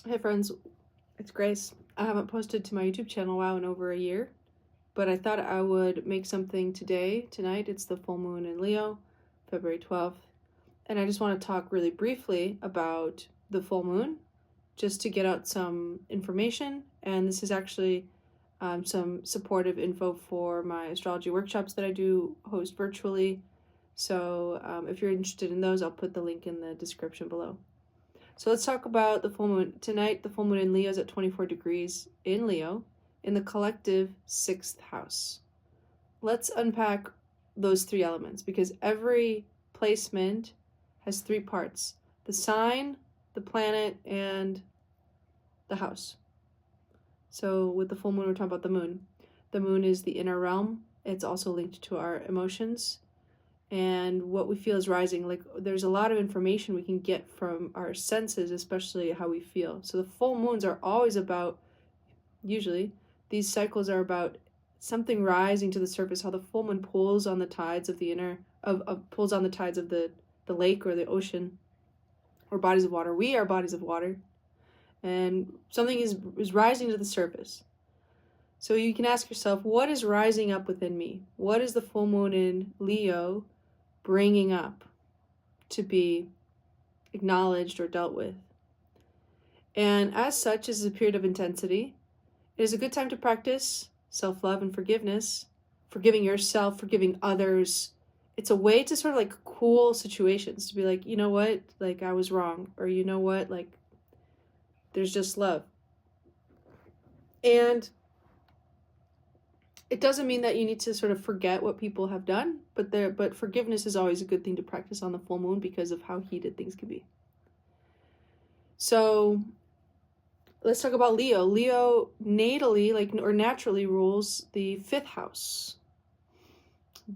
Hey friends, it's Grace. I haven't posted to my YouTube channel in over a year, but I thought I would make something tonight. It's the full moon in Leo, February 12th, and I just want to talk really briefly about the full moon, just to get out some information. And this is actually some supportive info for my astrology workshops that I do host virtually. So if you're interested in those, I'll put the link in the description below. So let's talk about the full moon. Tonight, the full moon in Leo is at 24 degrees in Leo in the collective 6th house. Let's unpack those three elements because every placement has three parts: the sign, the planet, and the house. So with the full moon, we're talking about the moon. The moon is the inner realm. It's also linked to our emotions and what we feel is rising. Like, there's a lot of information we can get from our senses, especially how we feel. So the full moons are always about, usually these cycles are about something rising to the surface, how the full moon pulls on the tides of the pulls on the tides of the lake or the ocean or bodies of water. We are bodies of water, and something is rising to the surface. So you can ask yourself, what is rising up within me? What is the full moon in Leo bringing up to be acknowledged or dealt with? And as such, this is a period of intensity. It is a good time to practice self-love and forgiveness, forgiving yourself, forgiving others. It's a way to sort of like cool situations, to be like, you know what, like I was wrong, or you know what, like there's just love. And it doesn't mean that you need to sort of forget what people have done, but forgiveness is always a good thing to practice on the full moon because of how heated things can be. So let's talk about Leo. Leo natally, or naturally, rules the 5th house.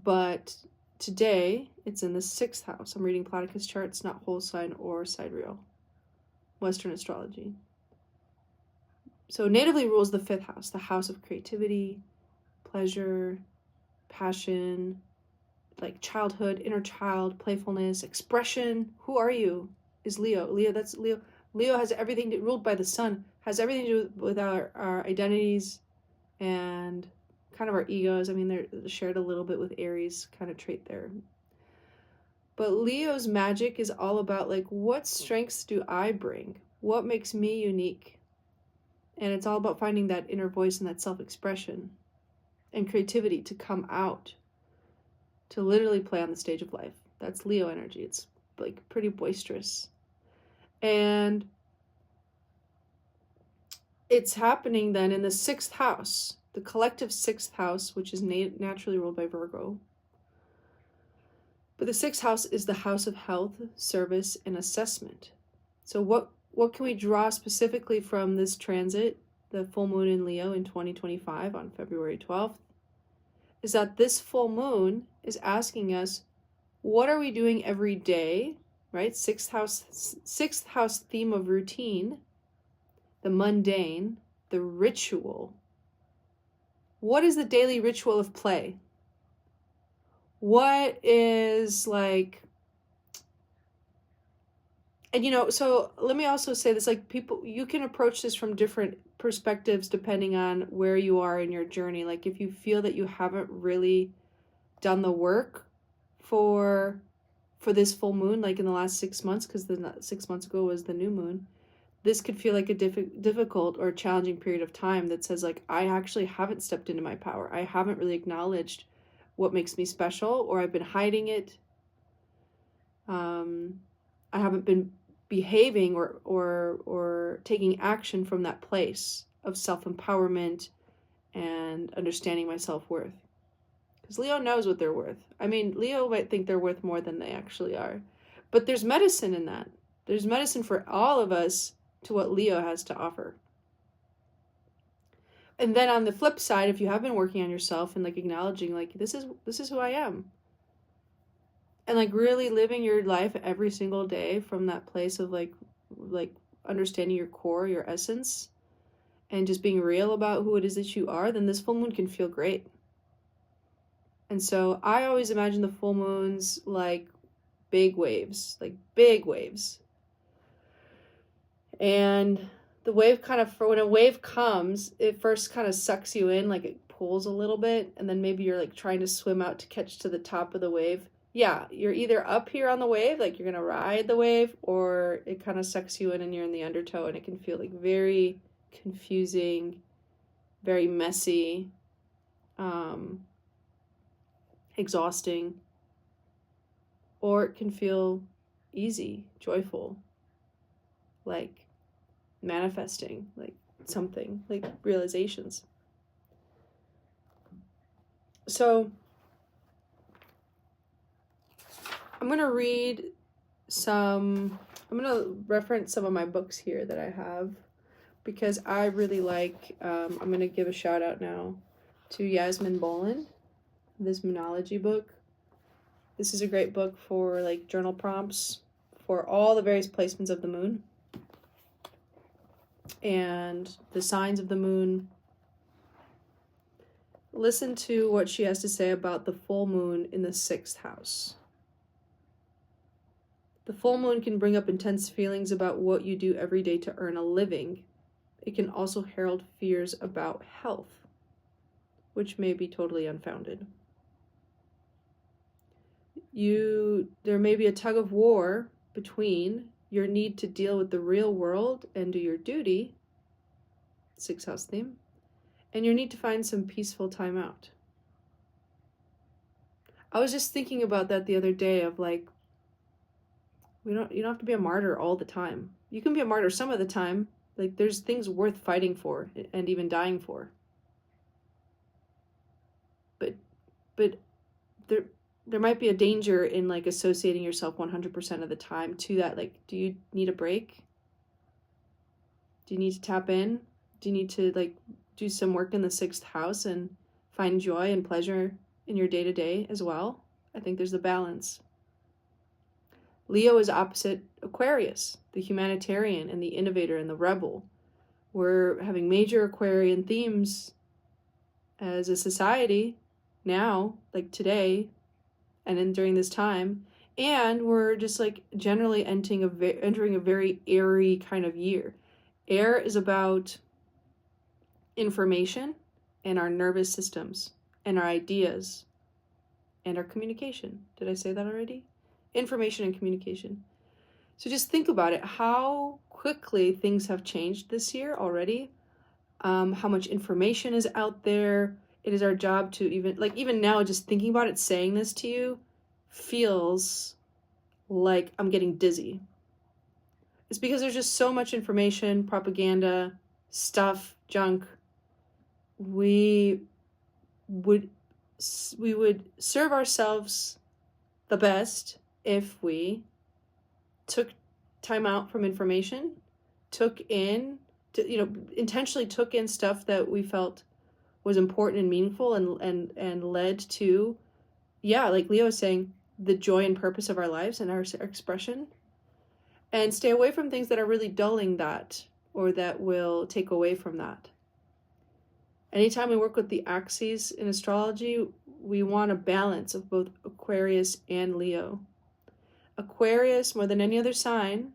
But today, it's in the 6th house. I'm reading Platypus charts, not whole sign or sidereal, Western astrology. So natively rules the 5th house, the house of creativity, pleasure, passion, like childhood, inner child, playfulness, expression. Who are you? Is Leo. That's Leo. Leo has everything ruled by the sun, has everything to do with our identities and kind of our egos. I mean, they're shared a little bit with Aries kind of trait there. But Leo's magic is all about like, what strengths do I bring? What makes me unique? And it's all about finding that inner voice and that self-expression and creativity to come out, to literally play on the stage of life. That's Leo energy. It's like pretty boisterous. And it's happening then in the 6th house, the collective 6th house, which is naturally ruled by Virgo. But the 6th house is the house of health, service, and assessment. So what can we draw specifically from this transit, the full moon in Leo in 2025 on February 12th, is that this full moon is asking us, what are we doing every day, right? 6th house theme of routine, the mundane, the ritual. What is the daily ritual of play? What is like, and so let me also say this, like, people, you can approach this from different perspectives depending on where you are in your journey. Like, if you feel that you haven't really done the work for this full moon, like in the last 6 months, because the 6 months ago was the new moon, this could feel like a difficult or challenging period of time that says, like, I actually haven't stepped into my power. I haven't really acknowledged what makes me special, or I've been hiding it. I haven't been behaving or taking action from that place of self-empowerment and understanding my self-worth. Because Leo knows what they're worth. I mean, Leo might think they're worth more than they actually are. But there's medicine in that. There's medicine for all of us to what Leo has to offer. And then on the flip side, if you have been working on yourself and like acknowledging, like, this is who I am, and like really living your life every single day from that place of like understanding your core, your essence, and just being real about who it is that you are, then this full moon can feel great. And so I always imagine the full moons like big waves. And the wave kind of, for when a wave comes, it first kind of sucks you in, like it pulls a little bit, and then maybe you're like trying to swim out to catch to the top of the wave. Yeah, you're either up here on the wave, like you're gonna ride the wave, or it kind of sucks you in and you're in the undertow, and it can feel like very confusing, very messy, exhausting, or it can feel easy, joyful, like manifesting, like something, like realizations. So I'm going to reference some of my books here that I have, because I really like, I'm going to give a shout out now to Yasmin Boland, this Moonology book. This is a great book for like journal prompts for all the various placements of the moon and the signs of the moon. Listen to what she has to say about the full moon in the 6th house. The full moon can bring up intense feelings about what you do every day to earn a living. It can also herald fears about health, which may be totally unfounded. There may be a tug of war between your need to deal with the real world and do your duty, 6th house theme, and your need to find some peaceful time out. I was just thinking about that the other day of like, you don't have to be a martyr all the time. You can be a martyr some of the time. Like there's things worth fighting for and even dying for. But there might be a danger in like associating yourself 100% of the time to that. Like, do you need a break? Do you need to tap in? Do you need to like do some work in the 6th house and find joy and pleasure in your day-to-day as well? I think there's a balance. Leo is opposite Aquarius, the humanitarian and the innovator and the rebel. We're having major Aquarian themes as a society now, like today, and during this time, and we're just like generally entering a very airy kind of year. Air is about information and our nervous systems and our ideas and our communication. Did I say that already? Information and communication. So just think about it, how quickly things have changed this year already, how much information is out there. It is our job to even now, just thinking about it, saying this to you feels like I'm getting dizzy. It's because there's just so much information, propaganda, stuff, junk. We would serve ourselves the best if we took time out from information, intentionally took in stuff that we felt was important and meaningful and led to, like Leo was saying, the joy and purpose of our lives and our expression, and stay away from things that are really dulling that or that will take away from that. Anytime we work with the axes in astrology, we want a balance of both Aquarius and Leo. Aquarius, more than any other sign,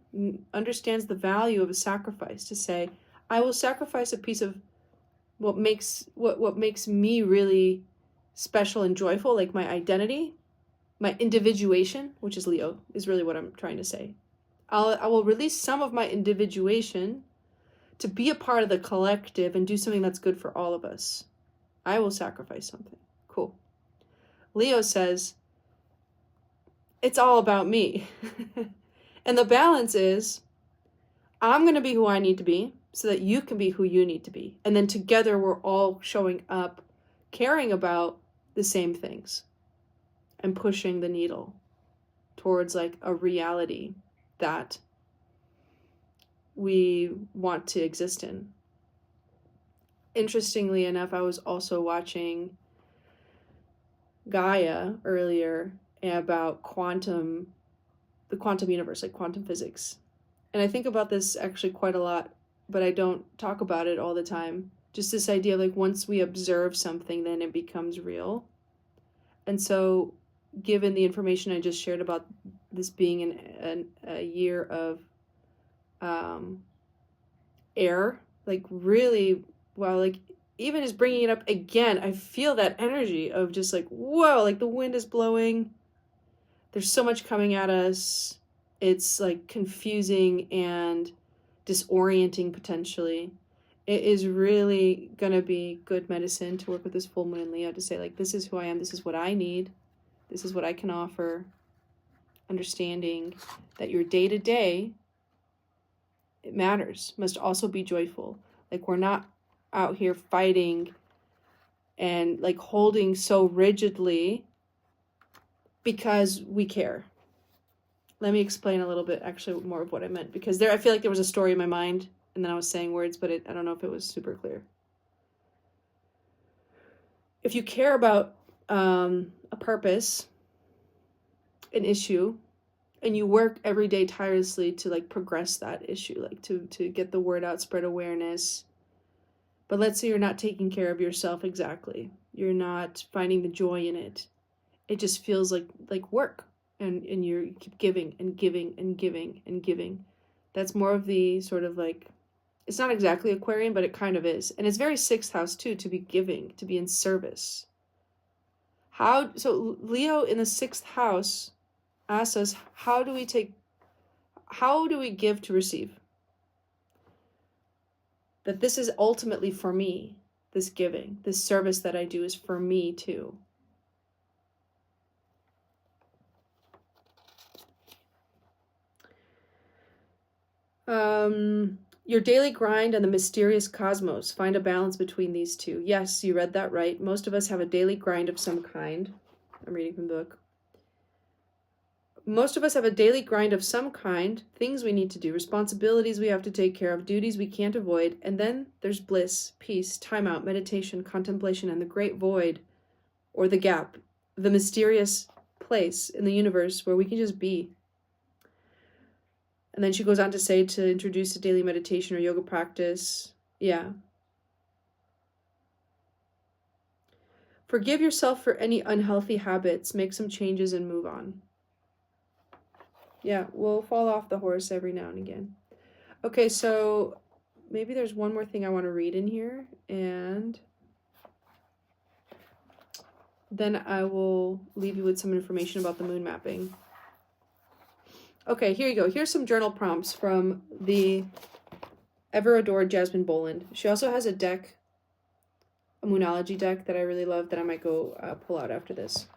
understands the value of a sacrifice, to say, I will sacrifice a piece of what makes me really special and joyful, like my identity, my individuation, which is Leo, is really what I'm trying to say. I will release some of my individuation to be a part of the collective and do something that's good for all of us. I will sacrifice something. Cool. Leo says, it's all about me. And the balance is, I'm going to be who I need to be so that you can be who you need to be. And then together we're all showing up, caring about the same things and pushing the needle towards like a reality that we want to exist in. Interestingly enough, I was also watching Gaia earlier about the quantum universe, like quantum physics. And I think about this actually quite a lot, but I don't talk about it all the time. Just this idea of like, once we observe something, then it becomes real. And so given the information I just shared about this being a year of air, like really, wow, like even just bringing it up again, I feel that energy of just like, whoa, like the wind is blowing. There's so much coming at us. It's like confusing and disorienting potentially. It is really going to be good medicine to work with this full moon in Leo to say, like, this is who I am. This is what I need. This is what I can offer. Understanding that your day to day, it matters, must also be joyful. Like, we're not out here fighting and like holding so rigidly because we care. Let me explain a little bit actually more of what I meant, because I feel like there was a story in my mind and then I was saying words, but I don't know if it was super clear. If you care about a purpose, an issue, and you work every day tirelessly to like progress that issue, like to get the word out, spread awareness, but let's say you're not taking care of yourself exactly, you're not finding the joy in it, it just feels like work, and you keep giving and giving and giving and giving. That's more of the sort of like, it's not exactly Aquarian, but it kind of is. And it's very 6th house too, to be giving, to be in service. So Leo in the 6th house asks us, how do we give to receive? That this is ultimately for me, this giving, this service that I do is for me too. Your daily grind and the mysterious cosmos. Find a balance between these two. Yes, you read that right. Most of us have a daily grind of some kind. I'm reading from the book. Most of us have a daily grind of some kind, things we need to do, responsibilities we have to take care of, duties we can't avoid, and then there's bliss, peace, time out, meditation, contemplation, and the great void, or the gap, the mysterious place in the universe where we can just be. And then she goes on to say to introduce a daily meditation or yoga practice. Yeah. Forgive yourself for any unhealthy habits. Make some changes and move on. Yeah, we'll fall off the horse every now and again. Okay, so maybe there's one more thing I want to read in here, and then I will leave you with some information about the moon mapping. Okay, here you go. Here's some journal prompts from the ever adored Jasmine Boland. She also has a deck, a Moonology deck that I really love that I might go pull out after this.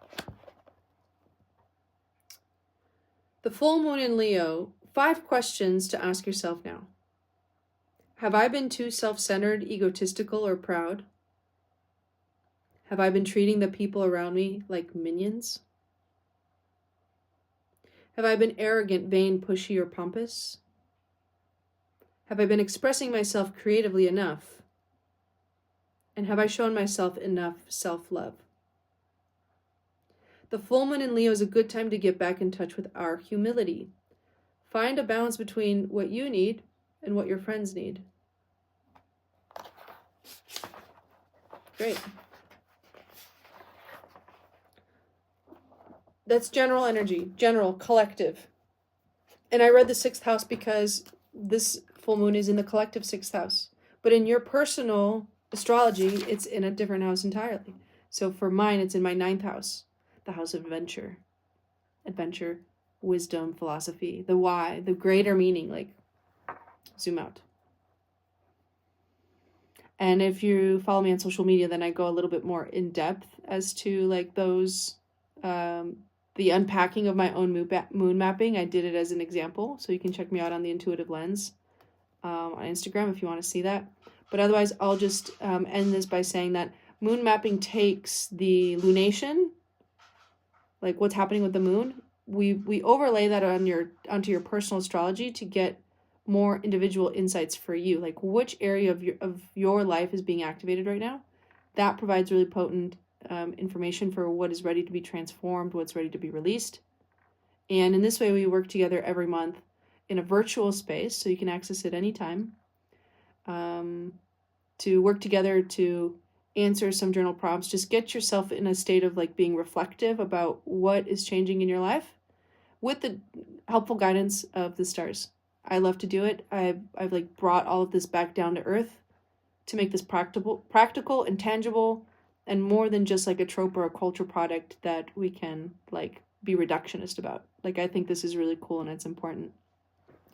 The full moon in Leo, 5 questions to ask yourself now. Have I been too self-centered, egotistical, or proud? Have I been treating the people around me like minions? Have I been arrogant, vain, pushy, or pompous? Have I been expressing myself creatively enough? And have I shown myself enough self-love? The full moon in Leo is a good time to get back in touch with our humility. Find a balance between what you need and what your friends need. Great. That's general energy, general, collective. And I read the 6th house because this full moon is in the collective 6th house. But in your personal astrology, it's in a different house entirely. So for mine, it's in my 9th house, the house of adventure. Adventure, wisdom, philosophy, the why, the greater meaning, like zoom out. And if you follow me on social media, then I go a little bit more in depth as to like those, the unpacking of my own moon mapping. I did it as an example, so you can check me out on the Intuitive Lens on Instagram if you want to see that. But otherwise, I'll just end this by saying that moon mapping takes the lunation, like what's happening with the moon. We overlay that onto your personal astrology to get more individual insights for you, like which area of your life is being activated right now. That provides really potent information for what is ready to be transformed, what's ready to be released. And in this way, we work together every month in a virtual space, so you can access it anytime, to work together to answer some journal prompts. Just get yourself in a state of like being reflective about what is changing in your life with the helpful guidance of the stars. I love to do it. I've like brought all of this back down to earth to make this practical and tangible and more than just like a trope or a culture product that we can like be reductionist about. Like I think this is really cool and it's important.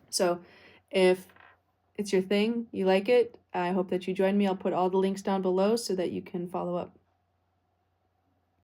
So if it's your thing, you like it, I hope that you join me. I'll put all the links down below so that you can follow up.